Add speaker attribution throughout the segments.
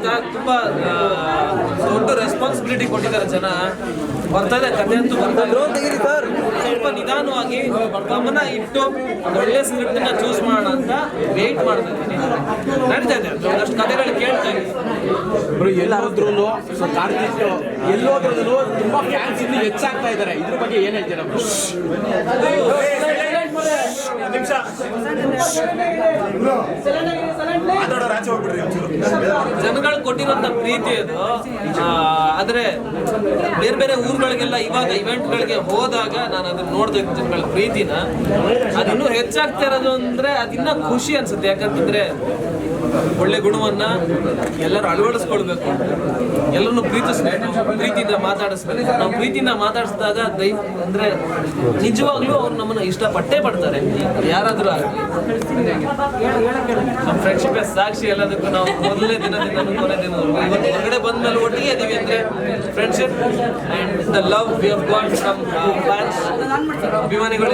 Speaker 1: ಗೊತ್ತಾ, ತುಂಬಾ ದೊಡ್ಡ ರೆಸ್ಪಾನ್ಸಿಬಿಲಿಟಿ ಕೊಟ್ಟಿದ್ದಾರೆ ಜನ. ಬರ್ತಾ ಇದೆ ಕಥೆ ಅಂತೂ ಬರ್ತಾ ಇದೆ. ಸ್ವಲ್ಪ ನಿಧಾನವಾಗಿ ಗಮನ ಇಟ್ಟು ಒಳ್ಳೆ ಸ್ಕ್ರಿಪ್ಟ್ ನ ಚೂಸ್ ಮಾಡೋಣ ಅಂತ ವೇಟ್ ಮಾಡ್ತಾ ಇದ್ದೀನಿ. ನಡೀತಾ ಇದೆ, ಒಂದಷ್ಟು ಕಥೆಗಳು ಕೇಳ್ತಾ ಇದ್ದೀನಿ.
Speaker 2: ಎಲ್ಲಾದ್ರೂ ಕಾರ್ತಿಕ್ ಎಲ್ಲೋದ್ರೂ ತುಂಬಾ ಫ್ಯಾನ್ಸ್ ಇನ್ನು ಹೆಚ್ಚಾಗ್ತಾ ಇದ್ದಾರೆ. ಇದ್ರ ಬಗ್ಗೆ ಏನ್ ಹೇಳ್ತೀರಾ?
Speaker 1: ಜನಗಳು ಕೊಟ್ಟಿರುವಂತ ಪ್ರೀತಿ ಅದು. ಆದ್ರೆ ಬೇರೆ ಬೇರೆ ಊರುಗಳಿಗೆಲ್ಲ ಇವಾಗ ಇವೆಂಟ್ಗಳಿಗೆ ಹೋದಾಗ ನಾನು ಅದನ್ನ ನೋಡ್ತಾ ಇದ್ದೆ, ಜನಗಳ ಪ್ರೀತಿನ. ಅದಿನ್ನೂ ಹೆಚ್ಚಾಗ್ತಾ ಇರೋದು ಅಂದ್ರೆ ಅದಿನ್ನ ಖುಷಿ ಅನ್ಸುತ್ತೆ. ಯಾಕಂತಂದ್ರೆ ಒಳ್ಳೆ ಗುಣವನ್ನ ಎಲ್ಲರೂ ಅಳವಡಿಸ್ಕೊಳ್ಬೇಕು, ಎಲ್ಲರನ್ನು ಪ್ರೀತಿಸ್ಬೇಕು, ಪ್ರೀತಿಯಿಂದ ಮಾತಾಡಿಸ್ಬೇಕು. ನಾವು ಪ್ರೀತಿಯಿಂದ ಮಾತಾಡಿಸಿದಾಗ ಅಂದ್ರೆ ನಿಜವಾಗ್ಲೂ ಅವ್ರು ನಮ್ಮನ್ನ ಇಷ್ಟಪಟ್ಟೇ ಪಡ್ತಾರೆ, ಯಾರಾದ್ರೂ ಆಗಲಿ. ನಮ್ಮ ಫ್ರೆಂಡ್ಶಿಪ್ ಸಾಕ್ಷಿ ಎಲ್ಲದಕ್ಕೂ ನಾವು ಮೊದಲನೇ ದಿನದಿಂದ ಕೊನೆ ದಿನದವರೆಗೂ ಇವತ್ತು ಹೊರಗಡೆ ಬಂದ್ಮೇಲೆ ಒಟ್ಟಿಗೆ ಇದೀವಿ ಅಂದ್ರೆ friendship and the love we have got from fans. ಅಭಿಮಾನಿಗಳು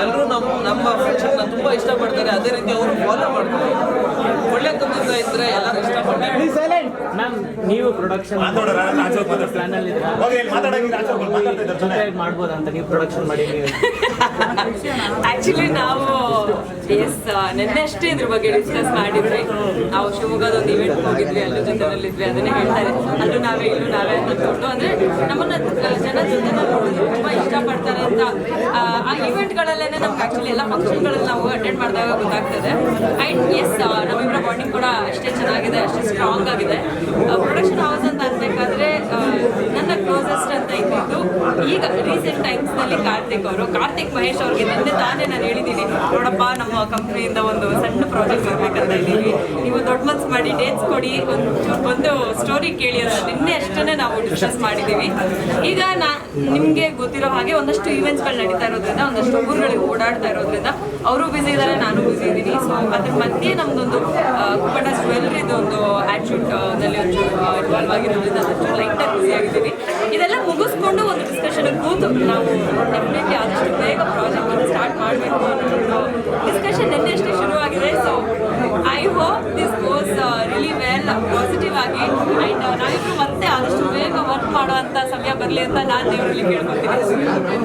Speaker 1: ಎಲ್ಲರೂ ನಮ್ಮ ಫ್ರೆಂಡ್ಶಿಪ್ ನ ತುಂಬಾ ಇಷ್ಟಪಡ್ತಾರೆ. ಅದೇ ರೀತಿ ಅವರು ಫಾಲೋ ಮಾಡ್ತಾರೆ. ಒಳ್ಳೆ ತಂದಿಂದ ಇದ್ರೆ ಎಲ್ಲರೂ ಇಷ್ಟಪಡ್ತಾರೆ.
Speaker 3: ಮ್ಯಾಮ್, ನೀವು ಪ್ರೊಡಕ್ಷನ್ ಪ್ಲಾನ್ ಅಲ್ಲಿ ಮಾಡ್ಬೋದು ಅಂತ ನೀವು ಪ್ರೊಡಕ್ಷನ್ ಮಾಡಿ?
Speaker 4: ಆಕ್ಚುಲಿ ನಾವು ನಿನ್ನೆ ಅಷ್ಟೇ ಇದ್ರ ಬಗ್ಗೆ ಡಿಸ್ಕಸ್ ಮಾಡಿದ್ವಿ. ನಾವು ಶಿವಮೊಗ್ಗದ ಒಂದು ಇವೆಂಟ್ ಹೋಗಿದ್ವಿ, ಅಲ್ಲೂ ಜೊತೆನಲ್ಲಿದ್ವಿ. ಅದನ್ನೇ ಹೇಳ್ತಾರೆ, ಅಲ್ಲೂ ನಾವೇ ಇಲ್ಲೂ ನಾವೇ ಅಂತ ದೊಡ್ಡ ಅಂದ್ರೆ ನಮ್ಮನ್ನ ಜನ ಜೊತೆ ನೋಡಿದ್ರು ತುಂಬಾ ಇಷ್ಟಪಡ್ತಾರೆ ಅಂತ. ಆ ಇವೆಂಟ್ಗಳಲ್ಲೇನೆ ನಮ್ಗೆ ಆಕ್ಚುಲಿ ಎಲ್ಲ ಫಂಕ್ಷನ್ಗಳಲ್ಲಿ ನಾವು ಅಟೆಂಡ್ ಮಾಡಿದಾಗ ಗೊತ್ತಾಗ್ತದೆ. ಅಂಡ್ ನಮ್ಮಿಬ್ಬರ ಬಾಂಡಿಂಗ್ ಕೂಡ ಅಷ್ಟೇ ಚೆನ್ನಾಗಿದೆ, ಅಷ್ಟೇ ಸ್ಟ್ರಾಂಗ್ ಆಗಿದೆ. ಪ್ರೊಡಕ್ಷನ್ ಹೌಸ್ ಅಂತ ಅನ್ಬೇಕಾದ್ರೆ ನನ್ನ ಕ್ಲೋಸೆಸ್ಟ್ ಅಂತ ಇದ್ದಿದ್ದು ಈಗ ರೀಸೆಂಟ್ ಟೈಮ್ಸ್ ನಲ್ಲಿ ಕಾರ್ತಿಕ್ ಮಹೇಶ್ ಅವ್ರಿಗೆ ನಿನ್ನೆ ತಾನೇ ನಾನು ಹೇಳಿದ್ದೀನಿ, ನೋಡಪ್ಪ ನಮ್ಮ ಕಂಪ್ನಿಯಿಂದ ಒಂದು ಸಣ್ಣ ಪ್ರಾಜೆಕ್ಟ್ ಬರ್ಬೇಕಂತ ಇದ್ದೀವಿ, ನೀವು ದೊಡ್ಡ ಮನ್ಸು ಮಾಡಿ ಡೇಟ್ಸ್ ಕೊಡಿ, ಒಂದು ಸ್ಟೋರಿ ಕೇಳಿ ಅಂತ ನಿನ್ನೆ ಅಷ್ಟೇ ನಾವು ಡಿಸ್ಕಸ್ ಮಾಡಿದ್ದೀವಿ. ಈಗ ನಿಮಗೆ ಗೊತ್ತಿರೋ ಹಾಗೆ ಒಂದಷ್ಟು ಈವೆಂಟ್ಸ್ಗಳು ನಡೀತಾ ಇರೋದ್ರಿಂದ, ಒಂದಷ್ಟು ಊರುಗಳಿಗೆ ಓಡಾಡ್ತಾ ಇರೋದ್ರಿಂದ ಅವರು ಬ್ಯುಸಿ ಇದ್ದಾರೆ, ನಾನು ಬ್ಯುಸಿ ಇದ್ದೀನಿ. ಸೊ ಅದ್ರ ಮಧ್ಯೆ ನಮ್ದೊಂದು ಕುಪ್ಪಟ ಜ್ಯುವೆಲ್ರಿದು ಒಂದು ಆ್ಯಡ್ ಶೂಟ್ ನಲ್ಲಿ ಒಂಚೂರು ಇನ್ವಾಲ್ವ್ ಆಗಿರೋದ್ರಿಂದ ಒಂಚೂರು ಲೈಟಾಗಿ ಬ್ಯುಸಿ ಆಗಿದ್ದೀವಿ. ಇದೆಲ್ಲ ಮುಗಿಸ್ಕೊಂಡು ಒಂದು ಡಿಸ್ಕಷನ್ ಕೂತು ನಾವು ಡೆಫಿನೆಟ್ಲಿ ಆದಷ್ಟು ಬೇಗ ಪ್ರಾಜೆಕ್ಟ್ ಅನ್ನು ಸ್ಟಾರ್ಟ್ ಮಾಡಬೇಕು ಅನ್ನೋ ಡಿಸ್ಕಷನ್ ನಿನ್ನೆ ಅಷ್ಟೇ ಶುರುವಾಗಿದೆ. So I hope this goes really well, positive ಆಗಿ. ಆ್ಯಂಡ್ ನಾವಿಬ್ರು ಮತ್ತೆ ಆದಷ್ಟು ಬೇಗ ವರ್ಕ್ ಮಾಡುವಂಥ ಸಮಯ ಬರಲಿ ಅಂತ ನಾನು ದೇವರಲ್ಲಿ ಕೇಳ್ಕೊತೀನಿ.